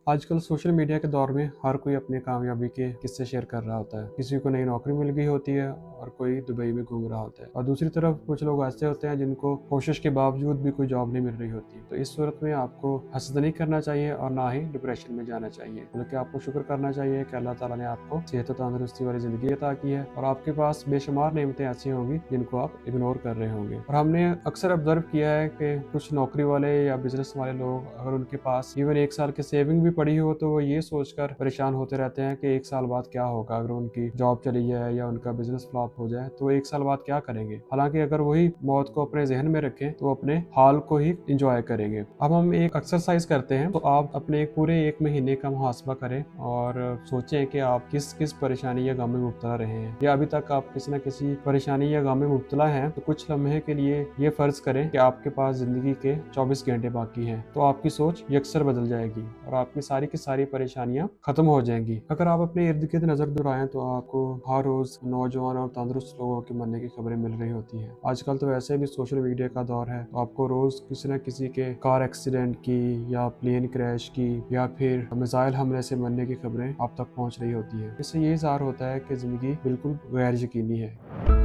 آج کل social media के दौर में हर कोई अपनी कामयाबी के किस्से शेयर कर रहा होता है। किसी को नई नौकरी मिल गई होती है और कोई दुबई में घूम रहा होता है, और दूसरी तरफ कुछ लोग ऐसे होते हैं जिनको कोशिश के बावजूद भी कोई जॉब नहीं मिल रही होती। तो इस सूरत में आपको हसद नहीं करना चाहिए और ना ही डिप्रेशन में जाना चाहिए, बल्कि आपको शुक्र करना चाहिए कि अल्लाह ताला ने आपको सेहत और तंदुरुस्ती वाली ज़िंदगी अता की है, और आपके पास बेशुमार नेमतें ऐसी होंगी जिनको आप इग्नोर कर रहे होंगे। और हमने अक्सर ऑब्जर्व किया है कि कुछ नौकरी वाले या बिजनेस वाले लोग, अगर उनके पास इवन 1 साल की सेविंग भी पड़ी हो, तो वो ये सोचकर परेशान होते रहते हैं कि 1 साल बाद क्या होगा। अगर उनकी जॉब चली जाए या उनका बिजनेस फ्लॉप हो जाए तो 1 साल बाद क्या करेंगे। हालांकि अगर वही मौत को अपने जहन में रखें तो अपने हाल को ही इंजॉय करेंगे। अब हम एक एक्सरसाइज करते हैं, तो आप अपने पूरे 1 महीने का मुहासबा करें और सोचें कि आप किस किस परेशानी या गम में मुब्तला रहे हैं, या अभी तक आप किसी न किसी परेशानी या गम में मुब्तला हैं। तो कुछ लम्हे के लिए ये फर्ज करें कि आपके पास जिंदगी के 24 घंटे बाकी हैं, तो आपकी सोच यकसर बदल जाएगी और आपकी सारी की सारी परेशानियां खत्म हो जाएंगी। अगर आप अपने इर्द गिर्द नजर दौड़ाएं तो आपको हर रोज नौजवान और तंदुरुस्त लोगों के मरने की खबरें मिल रही होती हैं। आजकल तो वैसे भी सोशल मीडिया का दौर है, तो आपको रोज किसी न किसी के कार एक्सीडेंट की या प्लेन क्रैश की या फिर मिसाइल हमले से मरने की खबरें आप तक पहुंच रही होती है। इससे ये इज़हार होता है कि जिंदगी बिल्कुल गैर यकीनी है।